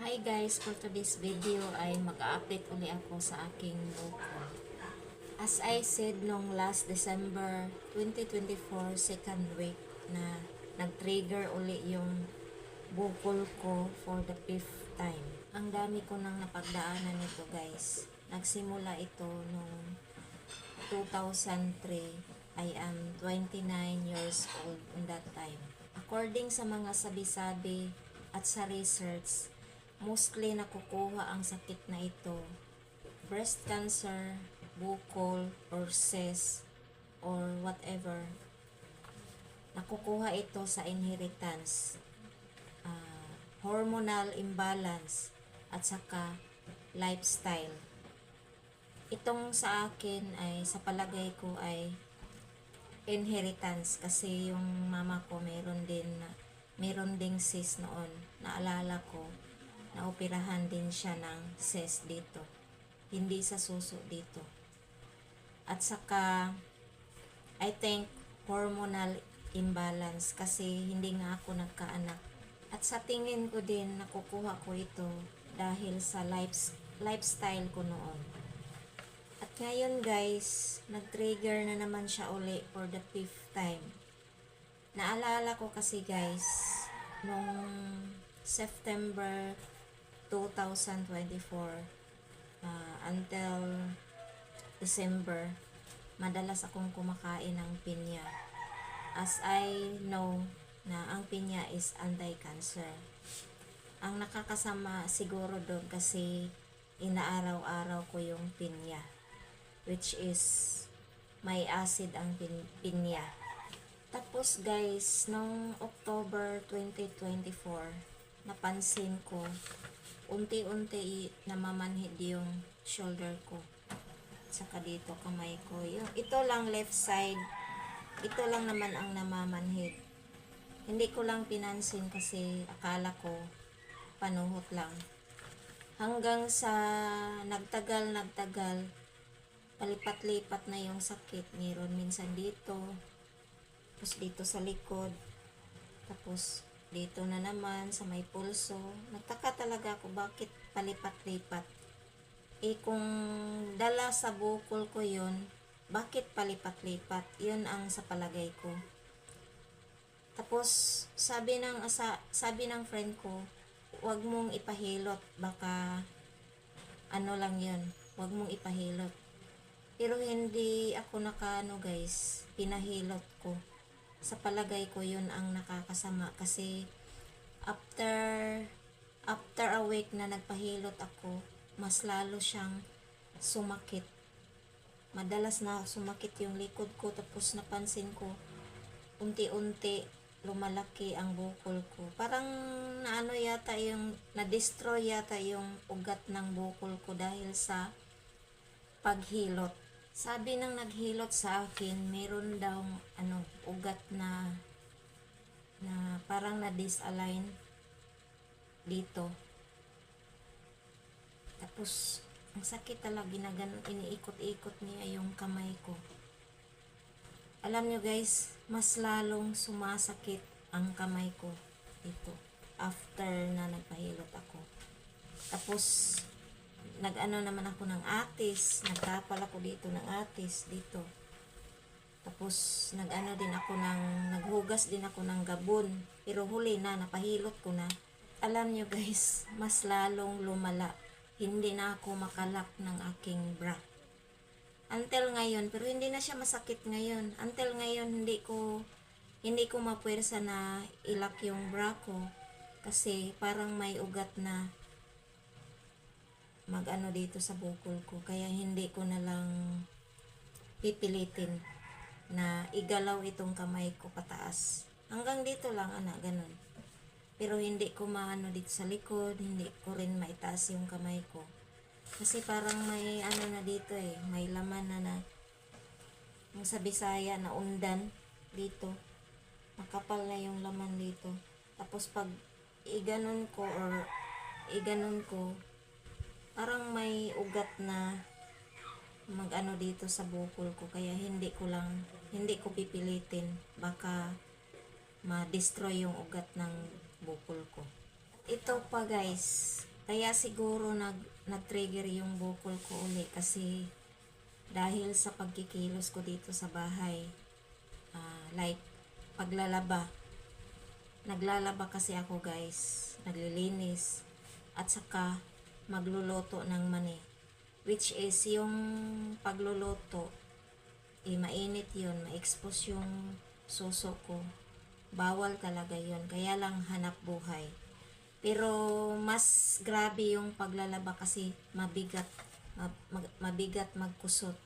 Hi guys, for today's video ay mag-update uli ako sa aking bukol. As I said nung last December 2024 second week na nag-trigger uli yung bukol ko for the 5th time. Ang dami ko nang napagdaanan nito guys. Nagsimula ito nung 2003. I am 29 years old in that time. According sa mga sabi-sabi at sa research, mostly nakukuha ang sakit na ito, breast cancer, bukol, or cyst, or whatever. Nakukuha ito sa inheritance, hormonal imbalance, at saka lifestyle. Itong sa akin ay, sa palagay ko ay inheritance kasi yung mama ko meron ding cyst noon. Naalala ko, naoperahan din siya ng cyst dito. Hindi sa suso dito. At saka, I think, hormonal imbalance kasi hindi nga ako nagkaanak. At sa tingin ko din, nakukuha ko ito dahil sa lifestyle ko noon. At ngayon guys, nag-trigger na naman siya uli for the 5th time. Naalala ko kasi guys, nung September 2024 until December, madalas akong kumakain ng pinya. As I know na ang pinya is anti-cancer. Ang nakakasama siguro doon kasi inaaraw-araw ko yung pinya, which is may acid ang pinya. Tapos guys, nung October 2024, napansin ko unti-unti namamanhid yung shoulder ko. Saka dito kamay ko. Ito lang left side. Ito lang naman ang namamanhid. Hindi ko lang pinansin kasi akala ko panuhot lang. Hanggang sa nagtagal, palipat-lipat na yung sakit. Meron minsan dito, tapos dito sa likod, tapos dito na naman sa may pulso. Nagtaka talaga ako bakit palipat-lipat. Kung dala sa bukol ko yun, bakit palipat-lipat? Yun ang sa palagay ko. Tapos sabi ng friend ko, wag mong ipahilot, baka ano lang yun, wag mong ipahilot. Pero hindi ako guys, pinahilot ko. Sa palagay ko yun ang nakakasama kasi after a week na nagpahilot ako, mas lalo siyang sumakit. Madalas na sumakit yung likod ko, tapos napansin ko unti-unti lumalaki ang bukol ko. Parang na-destroy yata yung ugat ng bukol ko dahil sa paghilot. Sabi ng naghilot sa akin, meron daw ugat na parang na-disalign dito. Tapos ang sakit talaga, iniikot-ikot niya yung kamay ko. Alam nyo guys, mas lalong sumasakit ang kamay ko dito after na nagpahilot ako. Tapos naman ako ng atis, nagtapal ako dito ng atis dito. Tapos naghugas din ako ng gabon, pero huli na, napahilot ko na. Alam nyo guys, mas lalong lumala. Hindi na ako makalak ng aking bra. Until ngayon, pero hindi na siya masakit ngayon. Until ngayon, hindi ko mapwersa na ilak yung bra ko kasi parang may ugat na dito sa bukol ko. Kaya hindi ko na lang pipilitin na igalaw itong kamay ko pataas. Hanggang dito lang, ganun. Pero hindi ko dito sa likod, hindi ko rin maitaas yung kamay ko. Kasi parang may na dito may laman na yung sa Bisaya na undan dito. Makapal na yung laman dito. Tapos pag iganon ko, parang may ugat na dito sa bukol ko. Kaya hindi ko pipilitin. Baka ma-destroy yung ugat ng bukol ko. Ito pa guys, Kaya siguro nag-trigger yung bukol ko uli kasi dahil sa pagkikilos ko dito sa bahay. Like, paglalaba. Naglalaba kasi ako guys. Naglilinis. At saka, magluluto ng mani. Which is, yung pagluluto, mainit yun. Ma-expose yung suso ko. Bawal talaga yun. Kaya lang hanap buhay. Pero, mas grabe yung paglalaba kasi mabigat. Mabigat magkusot.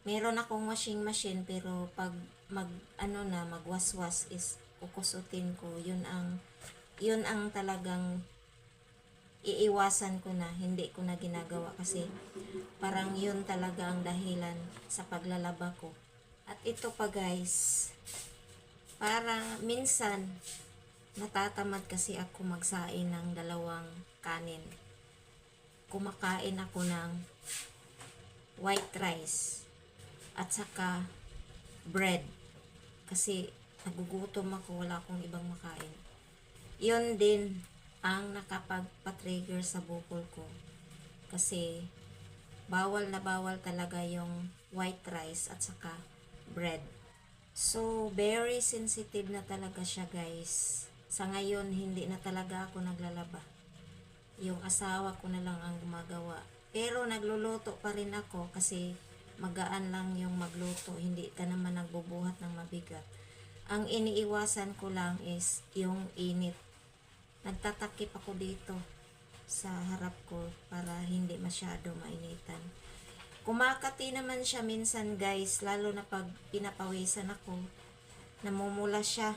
Meron akong washing machine pero pag magwaswas is kukusutin ko. Yun ang talagang iiwasan ko na, hindi ko na ginagawa kasi parang yun talaga ang dahilan sa paglalaba ko. At ito pa guys, para minsan natatamad kasi ako magsain ng dalawang kanin. Kumakain ako ng white rice at saka bread kasi nagugutom ako, wala akong ibang makain. Yun din ang nakapagpa-trigger sa bukol ko kasi bawal na bawal talaga yung white rice at saka bread. So very sensitive na talaga siya guys. Sa ngayon hindi na talaga ako naglalaba, yung asawa ko na lang ang gumagawa. Pero nagluluto pa rin ako kasi magaan lang yung magluto, hindi ka naman nagbubuhat ng mabigat. Ang iniiwasan ko lang is yung init. Nagtatakip ako dito sa harap ko para hindi masyado mainitan. Kumakati naman siya minsan guys, lalo na pag pinapawisan ako, namumula siya.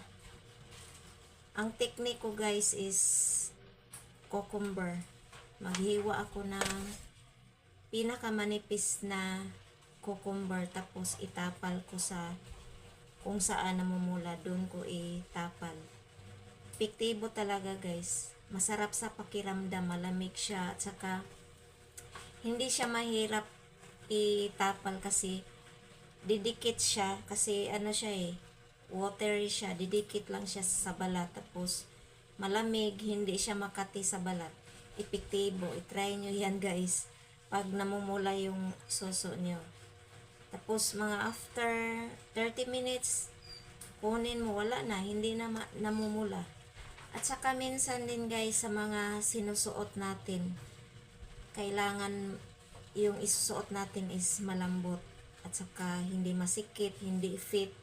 Ang technique ko guys is cucumber. Maghiwa ako ng pinakamanipis na cucumber tapos itapal ko sa kung saan namumula, doon ko itapal. Epektibo talaga guys. Masarap sa pakiramdam, malamig siya at saka hindi siya mahirap itapal kasi didikit siya kasi watery siya, didikit lang siya sa balat tapos malamig, hindi siya makati sa balat. Epektibo, itry nyo yan guys pag namumula yung suso nyo. Tapos mga after 30 minutes kunin mo, wala na, hindi na namumula. At saka minsan din guys sa mga sinusuot natin, kailangan yung isusuot natin is malambot at saka hindi masikip, hindi fit.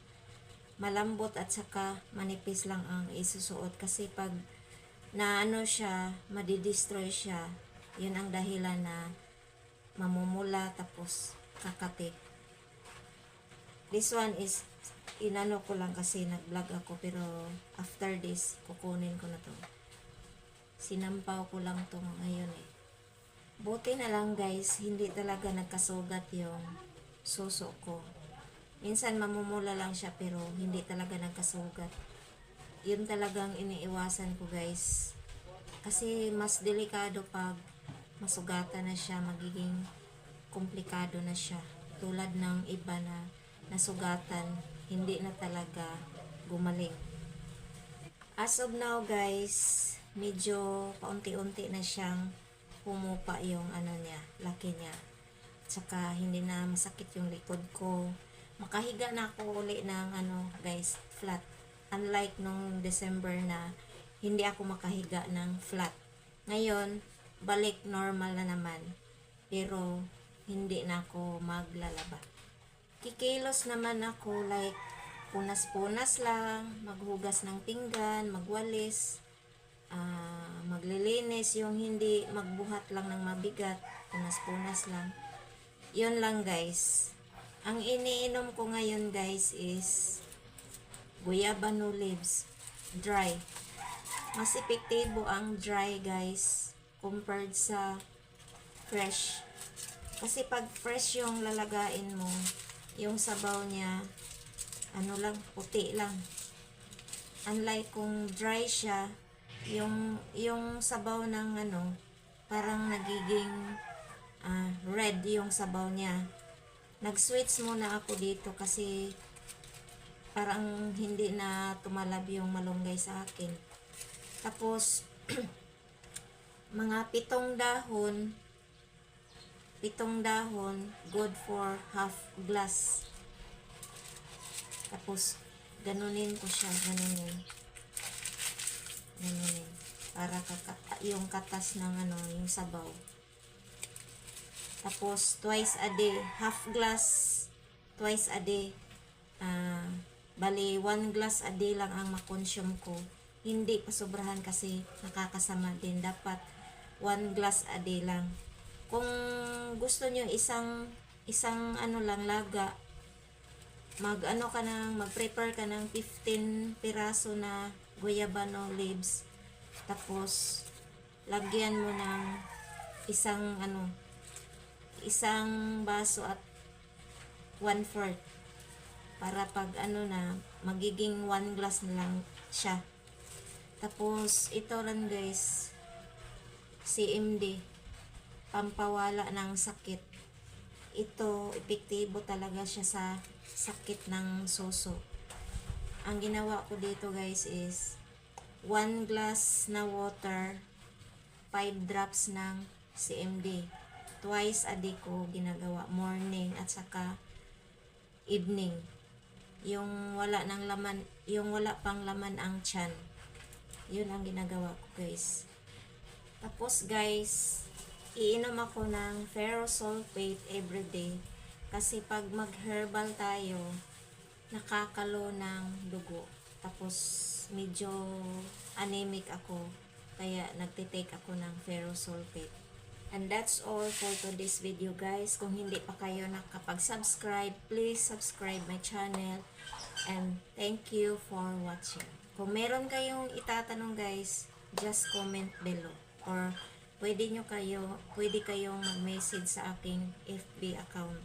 Malambot at saka manipis lang ang isusuot kasi pag siya, madidestroy siya. Yun ang dahilan na mamumula tapos kakati. This one is inano ko lang kasi nag-vlog ako pero after this kukunin ko na to. Sinampaw ko lang to ngayon Buti na lang guys, hindi talaga nagkasugat yung suso ko. Minsan mamumula lang siya pero hindi talaga nagkasugat. Yun talagang iniiwasan ko guys. Kasi mas delikado pag masugatan na siya, magiging komplikado na siya. Tulad ng iba na nasugatan, hindi na talaga gumaling. As of now guys, medyo paunti-unti na siyang pumupa yung laki niya. Tsaka hindi na masakit yung likod ko. Makahiga na ako uli ng guys, flat. Unlike nung December na hindi ako makahiga ng flat. Ngayon, balik normal na naman. Pero hindi na ako maglalaba. Kikilos naman ako like punas-punas lang, maghugas ng pinggan, magwalis, maglilinis, yung hindi magbuhat lang ng mabigat, punas-punas lang. Yun lang guys. Ang iniinom ko ngayon guys is guayabano leaves, dry. Mas epektibo ang dry guys compared sa fresh. Kasi pag fresh yung lalagain mo, yung sabaw niya puti lang. Unlike kung dry siya, yung sabaw ng parang nagiging red yung sabaw niya. Nag-switch muna ako dito kasi parang hindi na tumalab yung malunggay sa akin. Tapos mga 7 dahon, good for half glass. Tapos, ganunin ko siya, ganunin. Para yung katas ng yung sabaw. Tapos, twice a day, half glass, twice a day. Bali, 1 glass a day lang ang makonsume ko. Hindi pa sobrahan kasi nakakasama din. Dapat 1 glass a day lang. Kung gusto nyo isang lang laga, mag-prepare ka ng 15 piraso na guayabano leaves. Tapos, lagyan mo ng isang baso at 1/4 para pag magiging 1 glass na lang siya. Tapos ito rin guys, CMD, pampawala ng sakit. Ito, epektibo talaga siya sa sakit ng suso. Ang ginawa ko dito guys is 1 glass na water, 5 drops ng CMD. Twice a day ko ginagawa, morning at saka evening. Yung wala pang laman ang tiyan. Yun ang ginagawa ko guys. Tapos guys, iinom ako ng ferrous sulfate everyday. Kasi pag mag-herbal tayo, nakakalo ng dugo. Tapos medyo anemic ako. Kaya nagtitake ako ng ferrous sulfate. And that's all for today's video guys. Kung hindi pa kayo nakapag-subscribe, please subscribe my channel. And thank you for watching. Kung meron kayong itatanong guys, just comment below. Or pwede kayong mag-message sa aking FB account.